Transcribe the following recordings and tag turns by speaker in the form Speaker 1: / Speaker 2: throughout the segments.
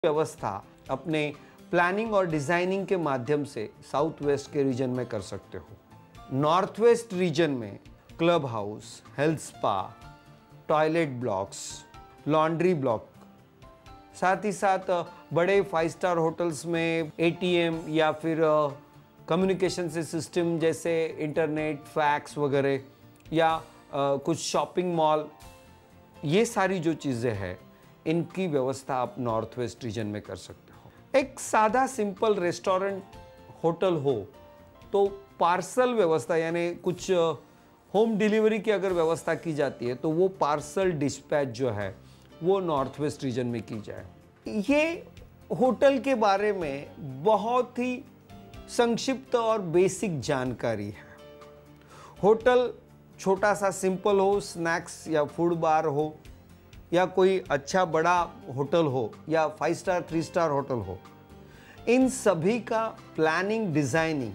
Speaker 1: व्यवस्था अपने प्लानिंग और डिजाइनिंग के माध्यम से साउथ वेस्ट के रीजन में कर सकते हो। नॉर्थ वेस्ट रीजन में club house, health spa, toilet blocks, laundry block, साथ ही साथ बड़े 5 स्टार होटल्स में एटीएम या फिर कम्युनिकेशन से सिस्टम जैसे इंटरनेट, फैक्स वगैरह या कुछ शॉपिंग मॉल, ये सारी जो चीज़ें हैं इनकी व्यवस्था आप नॉर्थ वेस्ट रीजन में कर सकते हो। एक सादा सिंपल रेस्टोरेंट, होटल हो तो पार्सल व्यवस्था यानी कुछ होम डिलीवरी की अगर व्यवस्था की जाती है तो वो पार्सल डिस्पैच जो है वो नॉर्थ वेस्ट रीजन में की जाए। ये होटल के बारे में बहुत ही संक्षिप्त और बेसिक जानकारी है। होटल छोटा सा सिंपल हो, स्नैक्स या फूड बार हो, या कोई अच्छा बड़ा होटल हो या 5 स्टार 3 स्टार होटल हो, इन सभी का प्लानिंग डिजाइनिंग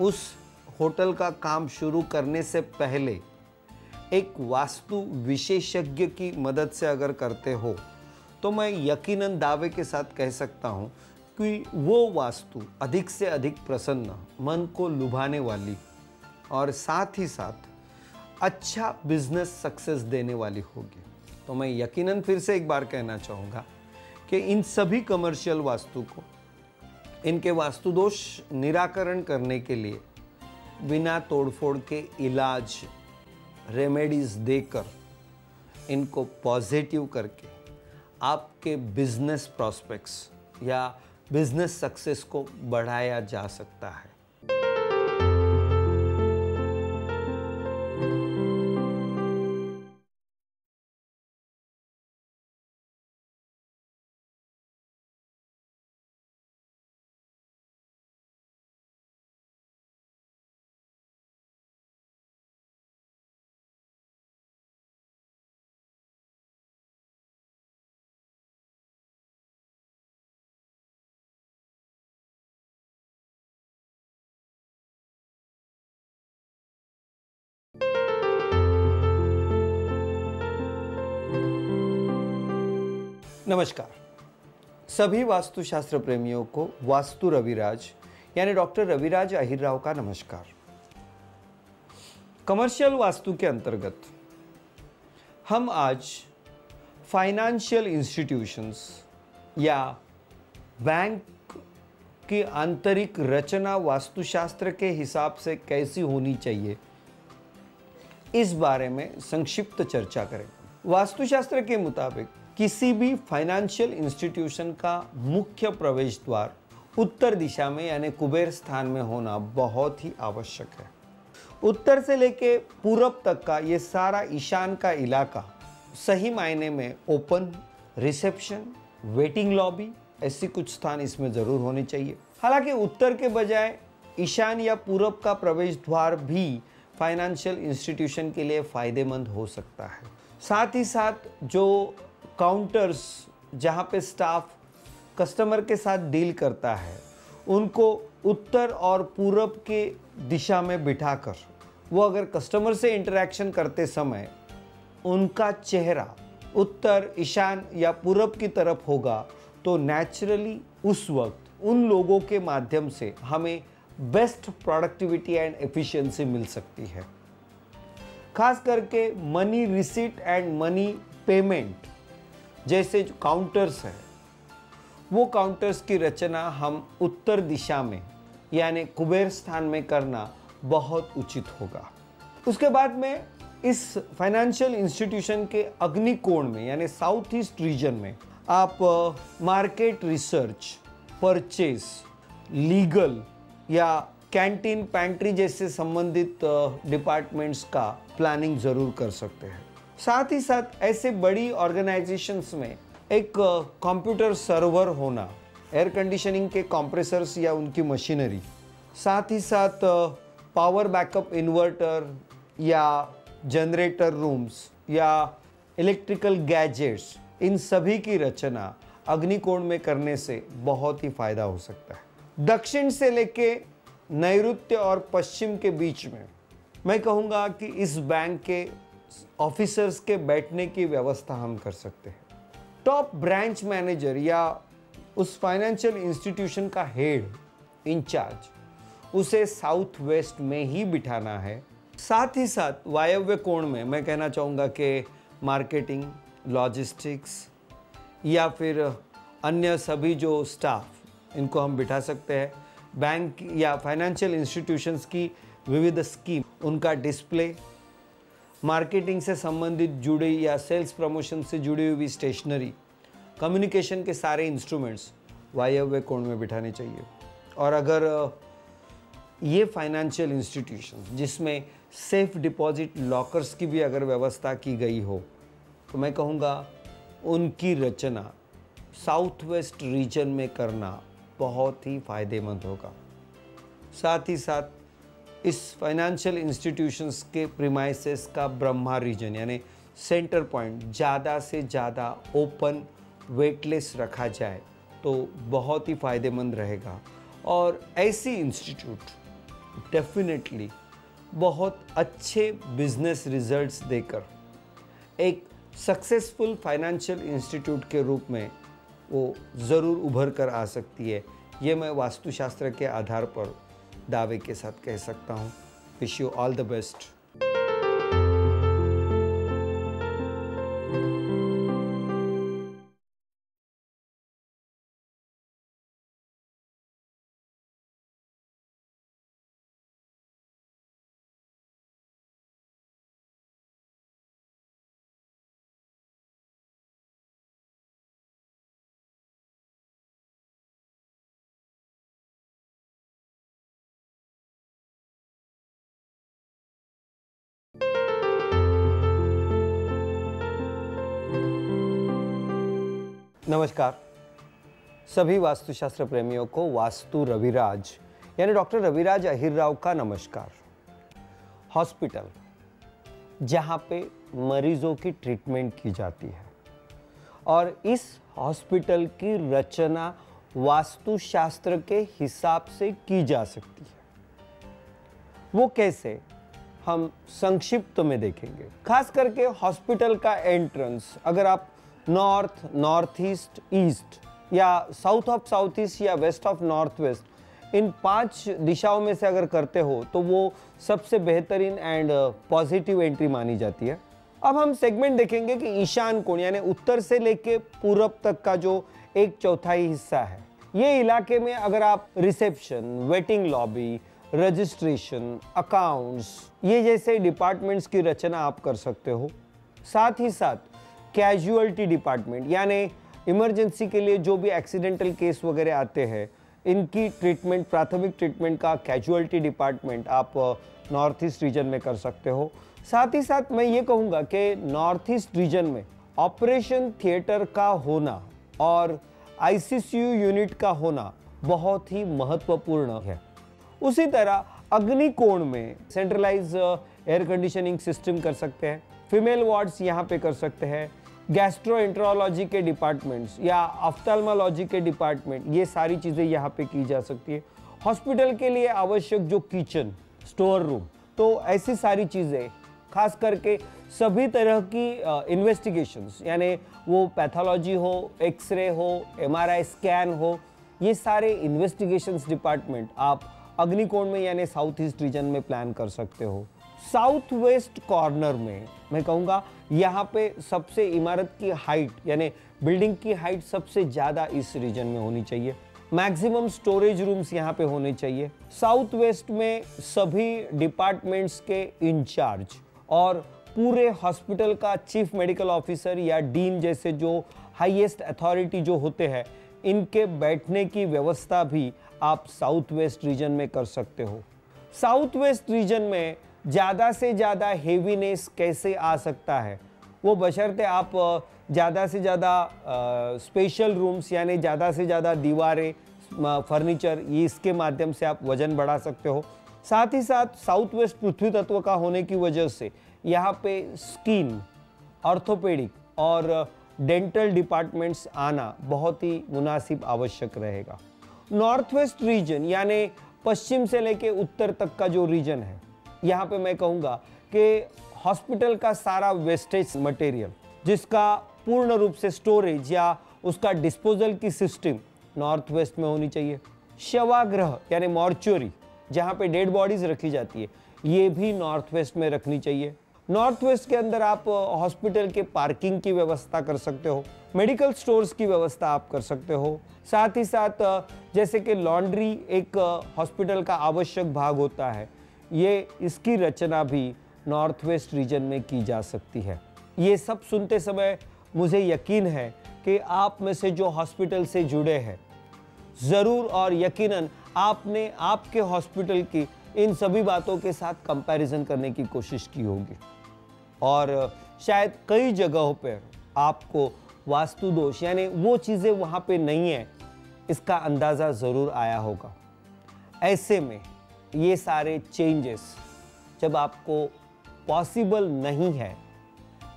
Speaker 1: उस होटल का काम शुरू करने से पहले एक वास्तु विशेषज्ञ की मदद से अगर करते हो तो मैं यकीनन दावे के साथ कह सकता हूं कि वो वास्तु अधिक से अधिक प्रसन्न, मन को लुभाने वाली और साथ ही साथ अच्छा बिजनेस सक्सेस देने वाली होगी। तो मैं यकीनन फिर से एक बार कहना चाहूँगा कि इन सभी कमर्शियल वास्तु को इनके वास्तु दोष निराकरण करने के लिए बिना तोड़फोड़ के इलाज, रेमेडीज देकर इनको पॉजिटिव करके आपके बिजनेस प्रॉस्पेक्ट्स या बिजनेस सक्सेस को बढ़ाया जा सकता है। नमस्कार, सभी वास्तुशास्त्र प्रेमियों को वास्तु रविराज यानी डॉक्टर रविराज अहिरराव का नमस्कार। कमर्शियल वास्तु के अंतर्गत हम आज फाइनेंशियल इंस्टीट्यूशंस या बैंक की आंतरिक रचना वास्तुशास्त्र के हिसाब से कैसी होनी चाहिए, इस बारे में संक्षिप्त चर्चा करेंगे। वास्तुशास्त्र के मुताबिक किसी भी फाइनेंशियल इंस्टीट्यूशन का मुख्य प्रवेश द्वार उत्तर दिशा में यानी कुबेर स्थान में होना बहुत ही आवश्यक है। उत्तर से लेके पूरब तक का ये सारा ईशान का इलाका सही मायने में ओपन, रिसेप्शन, वेटिंग लॉबी ऐसी कुछ स्थान इसमें जरूर होने चाहिए। हालांकि उत्तर के बजाय ईशान या पूरब का प्रवेश द्वार भी फाइनेंशियल इंस्टीट्यूशन के लिए फायदेमंद हो सकता है। साथ ही साथ जो काउंटर्स जहाँ पे स्टाफ कस्टमर के साथ डील करता है उनको उत्तर और पूरब के दिशा में बिठाकर वो अगर कस्टमर से इंटरेक्शन करते समय उनका चेहरा उत्तर, ईशान या पूरब की तरफ होगा तो नेचुरली उस वक्त उन लोगों के माध्यम से हमें बेस्ट प्रोडक्टिविटी एंड एफिशिएंसी मिल सकती है। खास करके money receipt and money payment जैसे जो काउंटर्स हैं वो काउंटर्स की रचना हम उत्तर दिशा में यानी कुबेर स्थान में करना बहुत उचित होगा। उसके बाद में इस फाइनेंशियल इंस्टीट्यूशन के अग्निकोण में यानी साउथ ईस्ट रीजन में आप मार्केट रिसर्च, परचेस, लीगल या कैंटीन, पैंट्री जैसे संबंधित डिपार्टमेंट्स का प्लानिंग जरूर कर सकते हैं। साथ ही साथ ऐसे बड़ी ऑर्गेनाइजेशंस में एक कंप्यूटर सर्वर होना, एयर कंडीशनिंग के कंप्रेसर्स या उनकी मशीनरी, साथ ही साथ पावर बैकअप इन्वर्टर या जनरेटर रूम्स या इलेक्ट्रिकल गैजेट्स, इन सभी की रचना अग्निकोण में करने से बहुत ही फायदा हो सकता है। दक्षिण से लेके नैऋत्य और पश्चिम के बीच में मैं कहूँगा कि इस बैंक के ऑफिसर्स के बैठने की व्यवस्था हम कर सकते हैं। टॉप ब्रांच मैनेजर या उस फाइनेंशियल इंस्टीट्यूशन का हेड इंचार्ज, उसे साउथ वेस्ट में ही बिठाना है। साथ ही साथ वायव्य कोण में मैं कहना चाहूँगा कि मार्केटिंग, लॉजिस्टिक्स या फिर अन्य सभी जो स्टाफ, इनको हम बिठा सकते हैं। बैंक या फाइनेंशियल इंस्टीट्यूशंस की विविध स्कीम, उनका डिस्प्ले, मार्केटिंग से संबंधित जुड़ी या सेल्स प्रमोशन से जुड़ी हुई स्टेशनरी, कम्युनिकेशन के सारे इंस्ट्रूमेंट्स वायव्य कोण में बिठाने चाहिए। और अगर ये फाइनेंशियल इंस्टीट्यूशन जिसमें सेफ डिपॉजिट लॉकर्स की भी अगर व्यवस्था की गई हो, तो मैं कहूँगा उनकी रचना साउथ वेस्ट रीजन में करना बहुत ही फ़ायदेमंद होगा। साथ ही साथ इस फाइनेंशियल इंस्टीट्यूशंस के प्रीमाइसेस का ब्रह्मा रीजन यानी सेंटर पॉइंट ज़्यादा से ज़्यादा ओपन वेटलेस रखा जाए तो बहुत ही फ़ायदेमंद रहेगा। और ऐसी इंस्टीट्यूट डेफिनेटली बहुत अच्छे बिजनेस रिजल्ट्स देकर एक सक्सेसफुल फाइनेंशियल इंस्टीट्यूट के रूप में वो ज़रूर उभर कर आ सकती है। ये मैं वास्तुशास्त्र के आधार पर दावे के साथ कह सकता हूँ। Wish you all the best. नमस्कार सभी वास्तुशास्त्र प्रेमियों को वास्तु रविराज यानी डॉक्टर रविराज अहिरराव का नमस्कार। हॉस्पिटल जहाँ पे मरीजों की ट्रीटमेंट की जाती है और इस हॉस्पिटल की रचना वास्तुशास्त्र के हिसाब से की जा सकती है। वो कैसे, हम संक्षिप्त में देखेंगे। खास करके हॉस्पिटल का एंट्रेंस अगर आप नॉर्थ, नॉर्थ ईस्ट, ईस्ट या साउथ ऑफ साउथ ईस्ट या वेस्ट ऑफ नॉर्थ वेस्ट, इन 5 दिशाओं में से अगर करते हो तो वो सबसे बेहतरीन एंड पॉजिटिव एंट्री मानी जाती है। अब हम सेगमेंट देखेंगे कि ईशान कोण यानी उत्तर से लेके पूरब तक का जो 1/4 हिस्सा है, ये इलाके में अगर आप reception, waiting lobby, registration, accounts, ये जैसे डिपार्टमेंट्स की रचना आप कर सकते हो। साथ ही साथ कैजुअलिटी डिपार्टमेंट यानी इमरजेंसी के लिए जो भी एक्सीडेंटल केस वगैरह आते हैं, इनकी ट्रीटमेंट, प्राथमिक ट्रीटमेंट का कैजुअलिटी डिपार्टमेंट आप नॉर्थ ईस्ट रीजन में कर सकते हो। साथ ही साथ मैं ये कहूँगा कि नॉर्थ ईस्ट रीजन में ऑपरेशन थिएटर का होना और आईसीयू यूनिट का होना बहुत ही महत्वपूर्ण है। उसी तरह अग्निकोण में सेंट्रलाइज एयर कंडीशनिंग सिस्टम कर सकते हैं, फीमेल वार्ड्स यहाँ पे कर सकते हैं, गैस्ट्रोएंट्रोलॉजी के डिपार्टमेंट्स या ऑफ्थेल्मोलॉजी के डिपार्टमेंट, ये सारी चीज़ें यहाँ पे की जा सकती है। हॉस्पिटल के लिए आवश्यक जो किचन, स्टोर रूम, तो ऐसी सारी चीज़ें, खास करके सभी तरह की इन्वेस्टिगेशंस यानी वो पैथोलॉजी हो, एक्सरे हो, एमआरआई स्कैन हो, ये सारे इन्वेस्टिगेशंस डिपार्टमेंट आप अग्निकोण में यानी साउथ ईस्ट रीजन में प्लान कर सकते हो। साउथ वेस्ट कॉर्नर में मैं कहूँगा यहाँ पे सबसे इमारत की हाइट यानी बिल्डिंग की हाइट सबसे ज़्यादा इस रीजन में होनी चाहिए। मैक्सिमम स्टोरेज रूम्स यहाँ पे होने चाहिए। साउथ वेस्ट में सभी डिपार्टमेंट्स के इंचार्ज और पूरे हॉस्पिटल का चीफ मेडिकल ऑफिसर या डीन जैसे जो हाईएस्ट अथॉरिटी जो होते हैं, इनके बैठने की व्यवस्था भी आप साउथ वेस्ट रीजन में कर सकते हो। साउथ वेस्ट रीजन में ज़्यादा से ज़्यादा हेवीनेस कैसे आ सकता है, वो बशर्ते आप ज़्यादा से ज़्यादा स्पेशल रूम्स यानी ज़्यादा से ज़्यादा दीवारें, फर्नीचर, ये इसके माध्यम से आप वजन बढ़ा सकते हो। साथ ही साथ साउथ वेस्ट पृथ्वी तत्व का होने की वजह से यहाँ पे स्किन, ऑर्थोपेडिक और डेंटल डिपार्टमेंट्स आना बहुत ही मुनासिब आवश्यक रहेगा। नॉर्थ वेस्ट रीजन यानी पश्चिम से लेके उत्तर तक का जो रीजन है, यहाँ पे मैं कहूँगा कि हॉस्पिटल का सारा वेस्टेज मटेरियल जिसका पूर्ण रूप से स्टोरेज या उसका डिस्पोजल की सिस्टम नॉर्थ वेस्ट में होनी चाहिए। शवागृह यानी मॉर्चुरी, जहाँ पे डेड बॉडीज रखी जाती है, ये भी नॉर्थ वेस्ट में रखनी चाहिए। नॉर्थ वेस्ट के अंदर आप हॉस्पिटल के पार्किंग की व्यवस्था कर सकते हो, मेडिकल स्टोर्स की व्यवस्था आप कर सकते हो। साथ ही साथ जैसे कि लॉन्ड्री एक हॉस्पिटल का आवश्यक भाग होता है, ये इसकी रचना भी नॉर्थ वेस्ट रीजन में की जा सकती है। ये सब सुनते समय मुझे यकीन है कि आप में से जो हॉस्पिटल से जुड़े हैं, ज़रूर और यकीनन आपने आपके हॉस्पिटल की इन सभी बातों के साथ कंपैरिजन करने की कोशिश की होगी और शायद कई जगहों पर आपको वास्तु दोष यानी वो चीज़ें वहाँ पे नहीं है, इसका अंदाज़ा ज़रूर आया होगा। ऐसे में ये सारे चेंजेस जब आपको पॉसिबल नहीं है,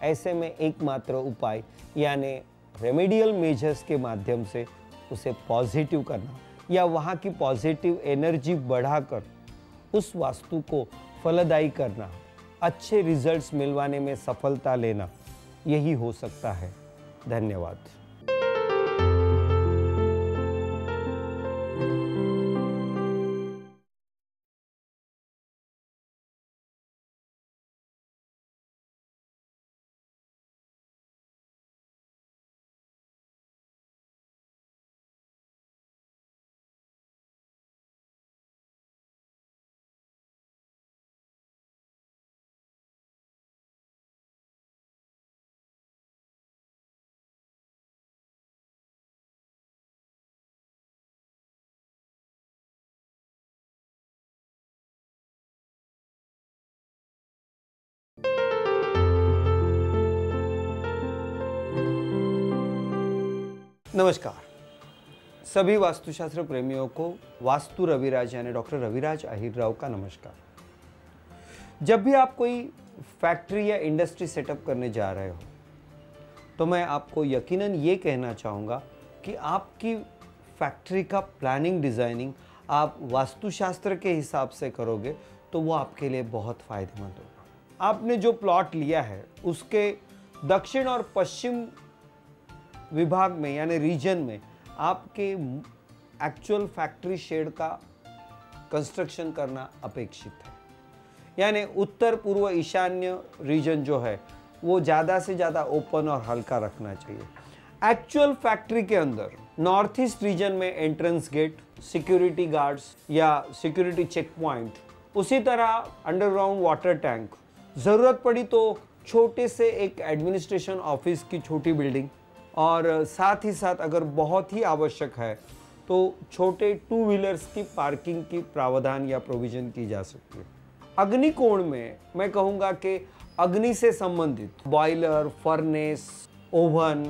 Speaker 1: ऐसे में एकमात्र उपाय यानी रेमेडियल मेजर्स के माध्यम से उसे पॉजिटिव करना या वहाँ की पॉजिटिव एनर्जी बढ़ाकर उस वास्तु को फलदायी करना, अच्छे रिजल्ट्स मिलवाने में सफलता लेना, यही हो सकता है। धन्यवाद। नमस्कार सभी वास्तुशास्त्र प्रेमियों को वास्तु रविराज यानी डॉक्टर रविराज आहिर राव का नमस्कार। जब भी आप कोई फैक्ट्री या इंडस्ट्री सेटअप करने जा रहे हो तो मैं आपको यकीनन ये कहना चाहूँगा कि आपकी फैक्ट्री का प्लानिंग डिज़ाइनिंग आप वास्तुशास्त्र के हिसाब से करोगे तो वो आपके लिए बहुत फ़ायदेमंद होगा। आपने जो प्लॉट लिया है उसके दक्षिण और पश्चिम विभाग में यानी रीजन में आपके एक्चुअल फैक्ट्री शेड का कंस्ट्रक्शन करना अपेक्षित है। यानी उत्तर पूर्व ईशान्य रीजन जो है वो ज़्यादा से ज़्यादा ओपन और हल्का रखना चाहिए। एक्चुअल फैक्ट्री के अंदर नॉर्थ ईस्ट रीजन में एंट्रेंस गेट, सिक्योरिटी गार्ड्स या सिक्योरिटी चेक पॉइंट, उसी तरह अंडरग्राउंड वाटर टैंक, ज़रूरत पड़ी तो छोटे से एक एडमिनिस्ट्रेशन ऑफिस की छोटी बिल्डिंग, और साथ ही साथ अगर बहुत ही आवश्यक है तो छोटे 2 व्हीलर्स की पार्किंग की प्रावधान या प्रोविज़न की जा सकती है। अग्निकोण में मैं कहूँगा कि अग्नि से संबंधित boiler, furnace, oven,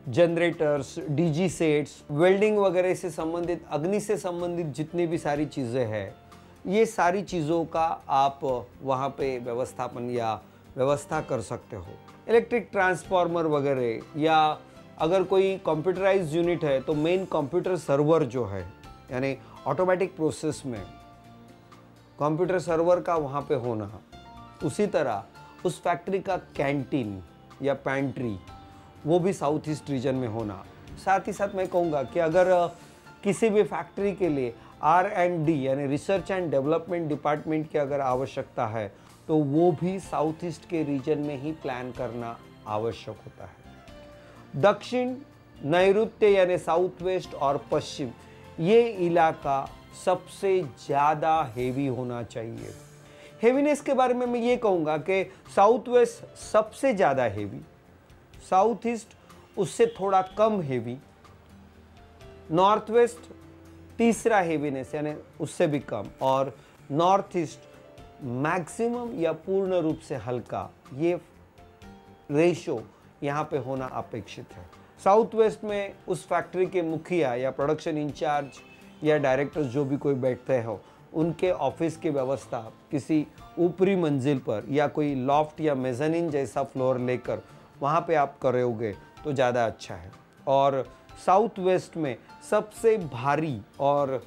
Speaker 1: generators, DG sets, welding वगैरह से संबंधित, अग्नि से संबंधित जितनी भी सारी चीज़ें हैं, ये सारी चीज़ों का आप वहाँ पे व्यवस्थापन या व्यवस्था कर सकते हो। इलेक्ट्रिक ट्रांसफार्मर वगैरह, या अगर कोई कंप्यूटराइज्ड यूनिट है तो मेन कंप्यूटर सर्वर जो है यानी ऑटोमेटिक प्रोसेस में कंप्यूटर सर्वर का वहाँ पे होना, उसी तरह उस फैक्ट्री का कैंटीन या पैंट्री वो भी साउथ ईस्ट रीजन में होना। साथ ही साथ मैं कहूँगा कि अगर किसी भी फैक्ट्री के लिए R&D यानी रिसर्च एंड डेवलपमेंट डिपार्टमेंट की अगर आवश्यकता है तो वो भी साउथ ईस्ट के रीजन में ही प्लान करना आवश्यक होता है। दक्षिण, नैऋत्य यानी साउथ वेस्ट और पश्चिम, ये इलाका सबसे ज़्यादा हेवी होना चाहिए। हेवीनेस के बारे में मैं ये कहूँगा कि साउथ वेस्ट सबसे ज़्यादा हेवी, साउथ ईस्ट उससे थोड़ा कम हेवी, नॉर्थ वेस्ट तीसरा हेवीनेस यानी उससे भी कम, और नॉर्थ ईस्ट मैक्सिमम या पूर्ण रूप से हल्का। ये रेशो यहाँ पे होना अपेक्षित है। साउथ वेस्ट में उस फैक्ट्री के मुखिया या प्रोडक्शन इंचार्ज या डायरेक्टर्स जो भी कोई बैठते हो, उनके ऑफिस की व्यवस्था किसी ऊपरी मंजिल पर या कोई लॉफ्ट या मेज़ानिन जैसा फ्लोर लेकर वहाँ पे आप करोगे तो ज़्यादा अच्छा है। और साउथ वेस्ट में सबसे भारी और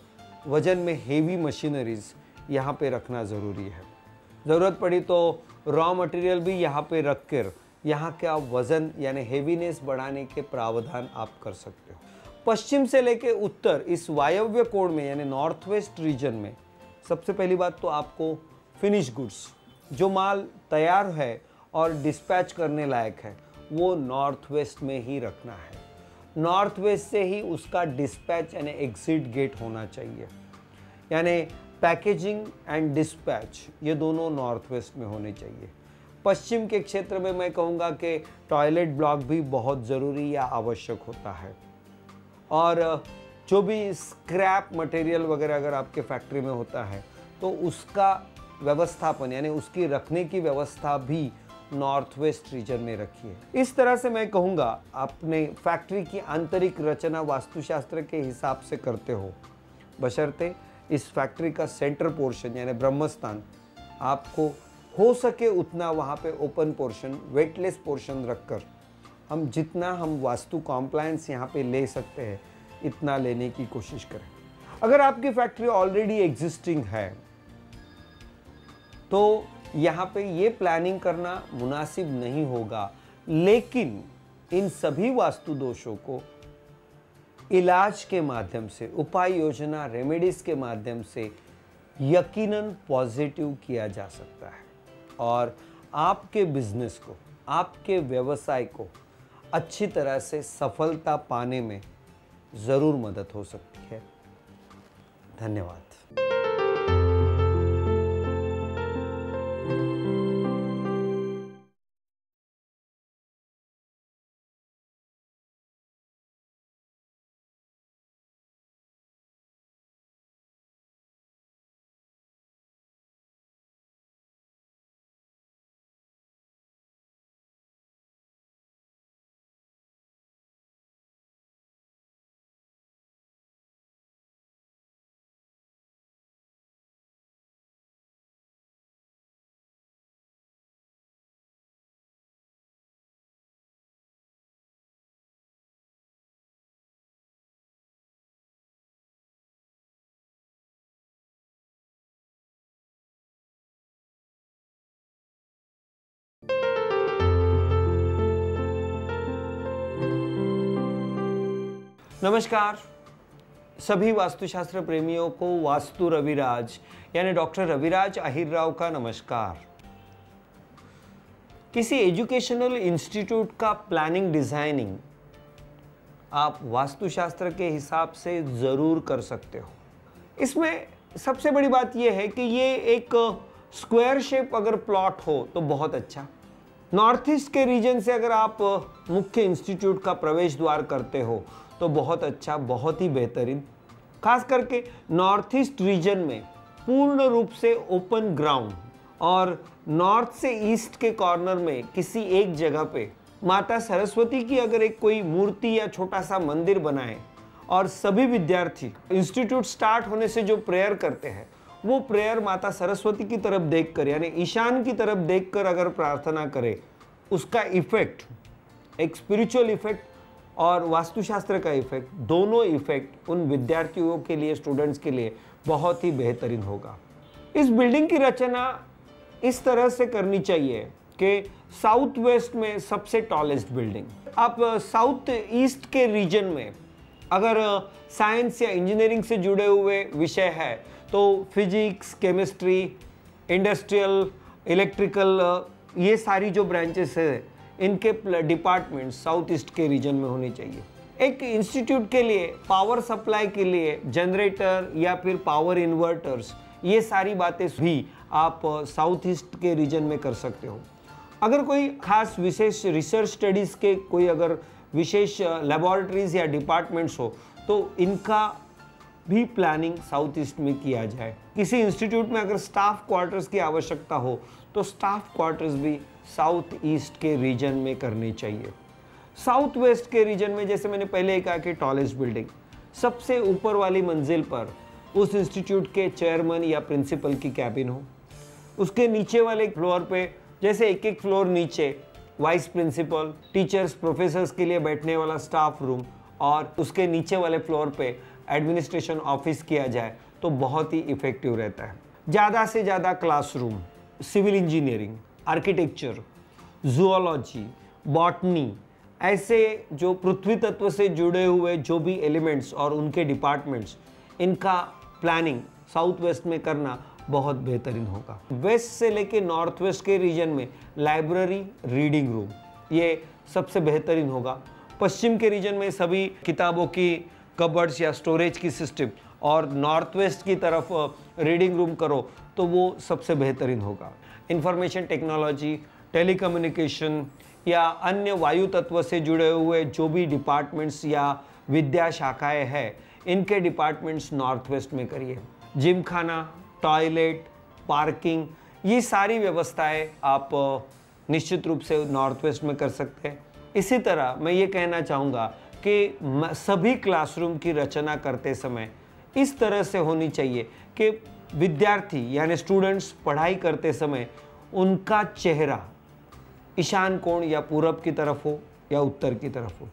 Speaker 1: वजन में हेवी मशीनरीज यहाँ पे रखना ज़रूरी है। ज़रूरत पड़ी तो रॉ मटेरियल भी यहाँ पे रख कर यहाँ का वज़न यानी हेवीनेस बढ़ाने के प्रावधान आप कर सकते हो। पश्चिम से लेके उत्तर इस वायव्य कोण में यानी नॉर्थ वेस्ट रीजन में सबसे पहली बात तो आपको फिनिश गुड्स, जो माल तैयार है और डिस्पैच करने लायक है, वो नॉर्थ वेस्ट में ही रखना है। नॉर्थ वेस्ट से ही उसका डिस्पैच यानी एग्जिट गेट होना चाहिए, यानी पैकेजिंग एंड डिस्पैच ये दोनों नॉर्थ वेस्ट में होने चाहिए। पश्चिम के क्षेत्र में मैं कहूँगा कि टॉयलेट ब्लॉक भी बहुत ज़रूरी या आवश्यक होता है, और जो भी स्क्रैप मटेरियल वगैरह अगर आपके फैक्ट्री में होता है तो उसका व्यवस्थापन यानी उसकी रखने की व्यवस्था भी नॉर्थ वेस्ट रीजन में रखिए। इस तरह से मैं कहूँगा अपने फैक्ट्री की आंतरिक रचना वास्तुशास्त्र के हिसाब से करते हो, बशर्ते इस फैक्ट्री का सेंटर पोर्शन यानी ब्रह्मस्थान आपको हो सके उतना वहाँ पे ओपन पोर्शन, वेटलेस पोर्शन रखकर हम वास्तु कॉम्प्लायंस यहाँ पे ले सकते हैं इतना लेने की कोशिश करें। अगर आपकी फैक्ट्री ऑलरेडी एग्जिस्टिंग है तो यहाँ पे ये प्लानिंग करना मुनासिब नहीं होगा, लेकिन इन सभी वास्तु दोषों को इलाज के माध्यम से, उपाय योजना रेमेडीज के माध्यम से यकीनन पॉजिटिव किया जा सकता है और आपके बिजनेस को, आपके व्यवसाय को अच्छी तरह से सफलता पाने में ज़रूर मदद हो सकती है। धन्यवाद। नमस्कार सभी वास्तुशास्त्र प्रेमियों को वास्तु रविराज यानी डॉक्टर रविराज अहिरराव का नमस्कार। किसी एजुकेशनल इंस्टीट्यूट का प्लानिंग डिजाइनिंग आप वास्तुशास्त्र के हिसाब से ज़रूर कर सकते हो। इसमें सबसे बड़ी बात यह है कि ये एक स्क्वायर शेप अगर प्लॉट हो तो बहुत अच्छा। नॉर्थ ईस्ट के रीजन से अगर आप मुख्य इंस्टीट्यूट का प्रवेश द्वार करते हो तो बहुत अच्छा, बहुत ही बेहतरीन। खास करके नॉर्थ ईस्ट रीजन में पूर्ण रूप से ओपन ग्राउंड और नॉर्थ से ईस्ट के कॉर्नर में किसी एक जगह पे माता सरस्वती की अगर एक कोई मूर्ति या छोटा सा मंदिर बनाए और सभी विद्यार्थी इंस्टीट्यूट स्टार्ट होने से जो प्रेयर करते हैं वो प्रेयर माता सरस्वती की तरफ देखकर यानी ईशान की तरफ देखकर अगर प्रार्थना करे, उसका इफेक्ट, एक स्पिरिचुअल इफेक्ट और वास्तुशास्त्र का इफेक्ट, दोनों इफेक्ट उन विद्यार्थियों के लिए, स्टूडेंट्स के लिए बहुत ही बेहतरीन होगा। इस बिल्डिंग की रचना इस तरह से करनी चाहिए कि साउथ वेस्ट में सबसे टॉलेस्ट बिल्डिंग। आप साउथ ईस्ट के रीजन में अगर साइंस या इंजीनियरिंग से जुड़े हुए विषय है तो फिजिक्स, केमिस्ट्री, इंडस्ट्रियल, इलेक्ट्रिकल, ये सारी जो ब्रांचेस है इनके डिपार्टमेंट साउथ ईस्ट के रीजन में होने चाहिए। एक इंस्टीट्यूट के लिए पावर सप्लाई के लिए जनरेटर या फिर पावर इन्वर्टर्स, ये सारी बातें भी आप साउथ ईस्ट के रीजन में कर सकते हो। अगर कोई खास विशेष रिसर्च स्टडीज़ के कोई अगर विशेष लेबोरेटरीज या डिपार्टमेंट्स हो तो इनका भी प्लानिंग साउथ ईस्ट में किया जाए। किसी इंस्टीट्यूट में अगर स्टाफ क्वार्टर्स की आवश्यकता हो तो स्टाफ क्वार्टर्स भी साउथ ईस्ट के रीजन में करने चाहिए। साउथ वेस्ट के रीजन में जैसे मैंने पहले कहा कि टॉलेस्ट बिल्डिंग, सबसे ऊपर वाली मंजिल पर उस इंस्टीट्यूट के चेयरमैन या प्रिंसिपल की कैबिन हो। उसके नीचे वाले फ्लोर पे जैसे एक एक फ्लोर नीचे वाइस प्रिंसिपल, टीचर्स, प्रोफेसर्स के लिए बैठने वाला स्टाफ रूम और उसके नीचे वाले फ्लोर पे एडमिनिस्ट्रेशन ऑफिस किया जाए तो बहुत ही इफेक्टिव रहता है। ज़्यादा से ज़्यादा classroom, civil engineering, architecture zoology, botany, ऐसे जो पृथ्वी तत्व से जुड़े हुए जो भी एलिमेंट्स और उनके डिपार्टमेंट्स, इनका प्लानिंग साउथ वेस्ट में करना बहुत बेहतरीन होगा। वेस्ट से लेके नॉर्थ वेस्ट के रीजन में लाइब्रेरी, रीडिंग रूम, ये सबसे बेहतरीन होगा। पश्चिम के रीजन में सभी किताबों की कबर्ड्स या स्टोरेज की सिस्टम, और नॉर्थ वेस्ट की तरफ रीडिंग रूम करो तो वो सबसे बेहतरीन होगा। इंफॉर्मेशन टेक्नोलॉजी, टेलीकम्युनिकेशन या अन्य वायु तत्व से जुड़े हुए जो भी डिपार्टमेंट्स या विद्या शाखाएं हैं, इनके डिपार्टमेंट्स नॉर्थ वेस्ट में करिए। जिम खाना, टॉयलेट, पार्किंग, ये सारी व्यवस्थाएं आप निश्चित रूप से नॉर्थ वेस्ट में कर सकते हैं। इसी तरह मैं ये कहना चाहूँगा कि सभी क्लासरूम की रचना करते समय इस तरह से होनी चाहिए कि विद्यार्थी यानी स्टूडेंट्स पढ़ाई करते समय उनका चेहरा ईशान कोण या पूरब की तरफ हो या उत्तर की तरफ हो,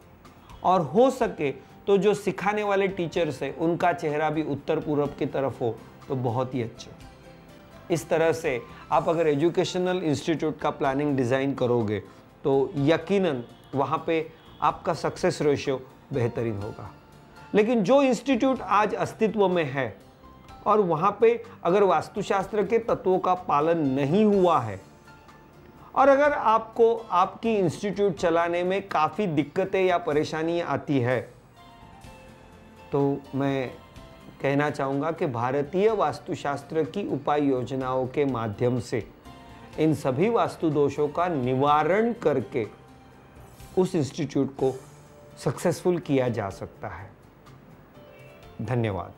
Speaker 1: और हो सके तो जो सिखाने वाले टीचर्स हैं उनका चेहरा भी उत्तर पूरब की तरफ हो तो बहुत ही अच्छा। इस तरह से आप अगर एजुकेशनल इंस्टीट्यूट का प्लानिंग डिज़ाइन करोगे तो यकीनन वहाँ पे आपका सक्सेस रेशियो बेहतरीन होगा। लेकिन जो इंस्टीट्यूट आज अस्तित्व में है और वहाँ पे अगर वास्तुशास्त्र के तत्वों का पालन नहीं हुआ है, और अगर आपको आपकी इंस्टीट्यूट चलाने में काफ़ी दिक्कतें या परेशानियाँ आती है, तो मैं कहना चाहूँगा कि भारतीय वास्तुशास्त्र की उपाय योजनाओं के माध्यम से इन सभी वास्तु दोषों का निवारण करके उस इंस्टीट्यूट को सक्सेसफुल किया जा सकता है। धन्यवाद।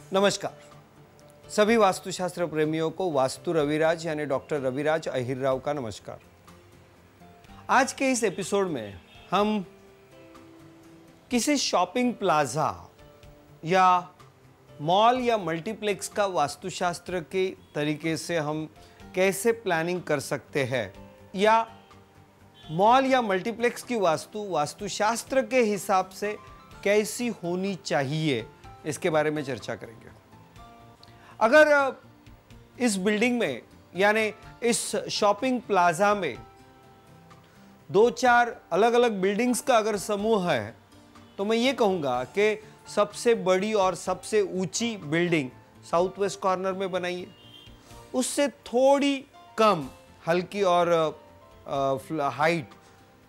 Speaker 1: नमस्कार, सभी वास्तुशास्त्र प्रेमियों को वास्तु रविराज यानी डॉक्टर रविराज अहिर राव का नमस्कार। आज के इस एपिसोड में हम किसी शॉपिंग प्लाजा या मॉल या मल्टीप्लेक्स का वास्तुशास्त्र के तरीके से हम कैसे प्लानिंग कर सकते हैं, या मॉल या मल्टीप्लेक्स की वास्तुशास्त्र के हिसाब से कैसी होनी चाहिए, इसके बारे में चर्चा करेंगे। अगर इस बिल्डिंग में यानी इस शॉपिंग प्लाजा में 2-4 अलग अलग बिल्डिंग्स का अगर समूह है, तो मैं ये कहूँगा कि सबसे बड़ी और सबसे ऊंची बिल्डिंग साउथ वेस्ट कॉर्नर में बनाइए। उससे थोड़ी कम हल्की और हाइट,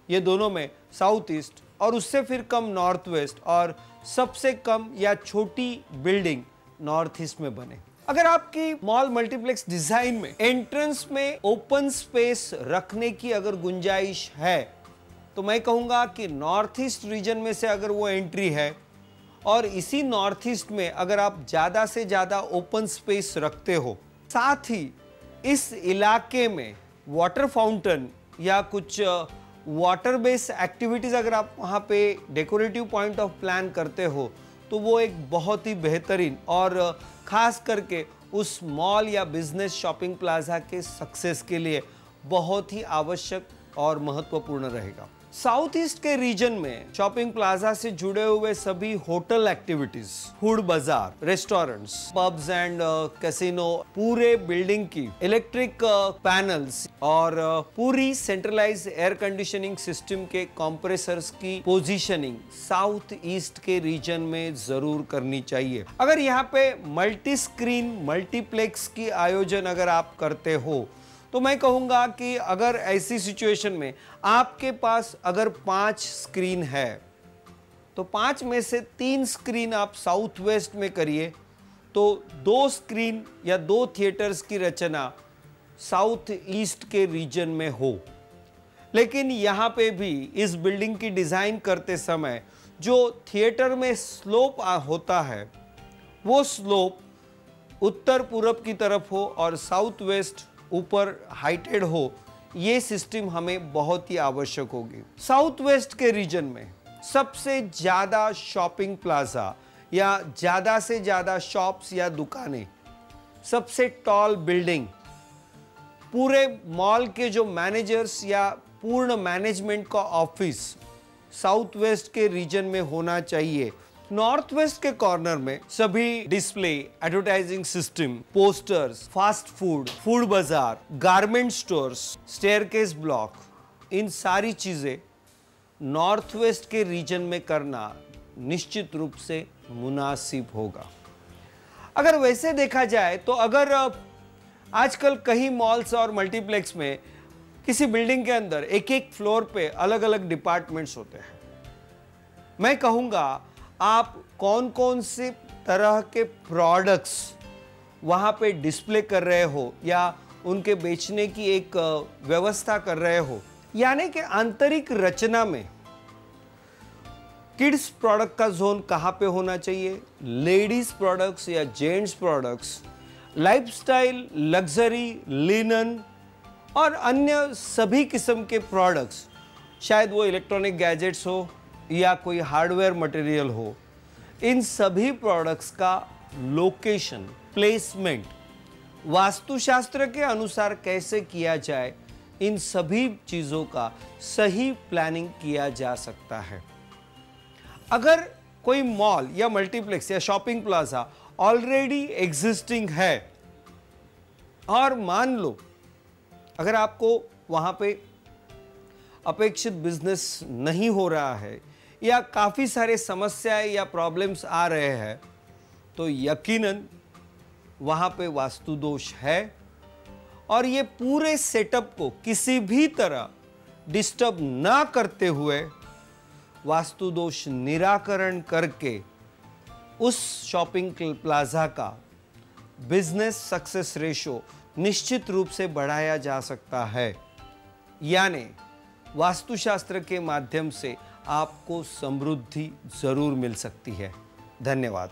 Speaker 1: ये दोनों में साउथ ईस्ट, और उससे फिर कम नॉर्थ वेस्ट, और सबसे कम या छोटी बिल्डिंग नॉर्थ ईस्ट में बने। अगर आपकी मॉल मल्टीप्लेक्स डिजाइन में एंट्रेंस में ओपन स्पेस रखने की अगर गुंजाइश है, तो मैं कहूँगा कि नॉर्थ ईस्ट रीजन में से अगर वो एंट्री है, और इसी नॉर्थ ईस्ट में अगर आप ज़्यादा से ज़्यादा ओपन स्पेस रखते हो, साथ ही इस इलाके में वाटर फाउंटेन या कुछ वाटर बेस्ड एक्टिविटीज़ अगर आप वहाँ पे डेकोरेटिव पॉइंट ऑफ प्लान करते हो, तो वो एक बहुत ही बेहतरीन और ख़ास करके उस मॉल या बिजनेस शॉपिंग प्लाजा के सक्सेस के लिए बहुत ही आवश्यक और महत्वपूर्ण रहेगा। साउथ ईस्ट के रीजन में शॉपिंग प्लाजा से जुड़े हुए सभी होटल एक्टिविटीज, फूड बाजार, रेस्टोरेंट्स, पब्स एंड कैसीनो, पूरे बिल्डिंग की इलेक्ट्रिक पैनल्स और पूरी सेंट्रलाइज एयर कंडीशनिंग सिस्टम के कंप्रेसर्स की पोजीशनिंग साउथ ईस्ट के रीजन में जरूर करनी चाहिए। अगर यहाँ पे मल्टी स्क्रीन मल्टीप्लेक्स की आयोजन अगर आप करते हो, तो मैं कहूँगा कि अगर ऐसी सिचुएशन में आपके पास अगर 5 स्क्रीन है, तो 5 में से 3 स्क्रीन आप साउथ वेस्ट में करिए, तो 2 स्क्रीन या 2 थिएटर्स की रचना साउथ ईस्ट के रीजन में हो। लेकिन यहाँ पे भी इस बिल्डिंग की डिज़ाइन करते समय जो थिएटर में स्लोप होता है वो स्लोप उत्तर पूरब की तरफ हो और साउथ वेस्ट ऊपर हाइटेड हो, ये सिस्टम हमें बहुत ही आवश्यक होगी। साउथ वेस्ट के रीजन में सबसे ज़्यादा शॉपिंग प्लाजा या ज़्यादा से ज़्यादा शॉप्स या दुकानें, सबसे टॉल बिल्डिंग, पूरे मॉल के जो मैनेजर्स या पूर्ण मैनेजमेंट का ऑफिस साउथ वेस्ट के रीजन में होना चाहिए। नॉर्थ वेस्ट के कॉर्नर में सभी display, advertising system, posters, fast food, food बाजार, गारमेंट स्टोर्स, स्टेयरकेस ब्लॉक, इन सारी चीजें नॉर्थ वेस्ट के रीजन में करना निश्चित रूप से मुनासिब होगा। अगर वैसे देखा जाए तो अगर आजकल कई मॉल्स और मल्टीप्लेक्स में किसी बिल्डिंग के अंदर एक एक फ्लोर पे अलग अलग डिपार्टमेंट्स होते हैं, मैं कहूँगा आप कौन कौन से तरह के प्रोडक्ट्स वहाँ पे डिस्प्ले कर रहे हो या उनके बेचने की एक व्यवस्था कर रहे हो, यानी कि आंतरिक रचना में किड्स प्रोडक्ट का जोन कहाँ पे होना चाहिए, लेडीज प्रोडक्ट्स या gents products, lifestyle, luxury, linen और अन्य सभी किस्म के प्रोडक्ट्स, शायद वो इलेक्ट्रॉनिक गैजेट्स हो या कोई हार्डवेयर मटेरियल हो, इन सभी प्रोडक्ट्स का लोकेशन, प्लेसमेंट वास्तुशास्त्र के अनुसार कैसे किया जाए, इन सभी चीज़ों का सही प्लानिंग किया जा सकता है। अगर कोई मॉल या मल्टीप्लेक्स या शॉपिंग प्लाजा ऑलरेडी एग्जिस्टिंग है और मान लो अगर आपको वहाँ पे अपेक्षित बिजनेस नहीं हो रहा है या काफ़ी सारे समस्याएं या प्रॉब्लम्स आ रहे हैं, तो यकीनन वहाँ पे वास्तु दोष है और ये पूरे सेटअप को किसी भी तरह डिस्टर्ब ना करते हुए वास्तु दोष निराकरण करके उस शॉपिंग प्लाजा का बिजनेस सक्सेस रेशो निश्चित रूप से बढ़ाया जा सकता है। यानी वास्तुशास्त्र के माध्यम से आपको समृद्धि जरूर मिल सकती है। धन्यवाद।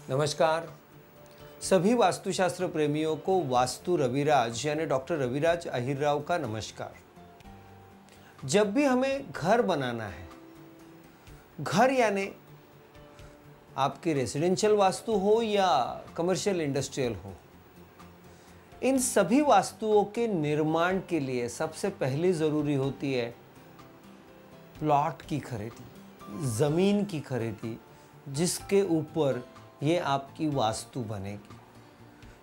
Speaker 1: नमस्कार सभी वास्तुशास्त्र प्रेमियों को वास्तु रविराज यानी डॉक्टर रविराज अहिरराव का नमस्कार। जब भी हमें घर बनाना है, घर यानी आपकी रेजिडेंशियल वास्तु हो या कमर्शियल इंडस्ट्रियल हो, इन सभी वास्तुओं के निर्माण के लिए सबसे पहले ज़रूरी होती है प्लॉट की खरीदी, ज़मीन की खरीदी, जिसके ऊपर ये आपकी वास्तु बनेगी।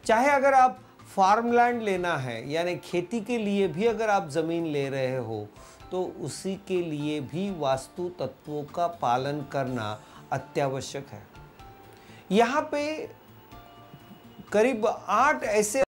Speaker 1: चाहे अगर आप फार्मलैंड लेना है यानी खेती के लिए भी अगर आप ज़मीन ले रहे हो, तो उसी के लिए भी वास्तु तत्वों का पालन करना अत्यावश्यक है। यहाँ पे करीब 8 ऐसे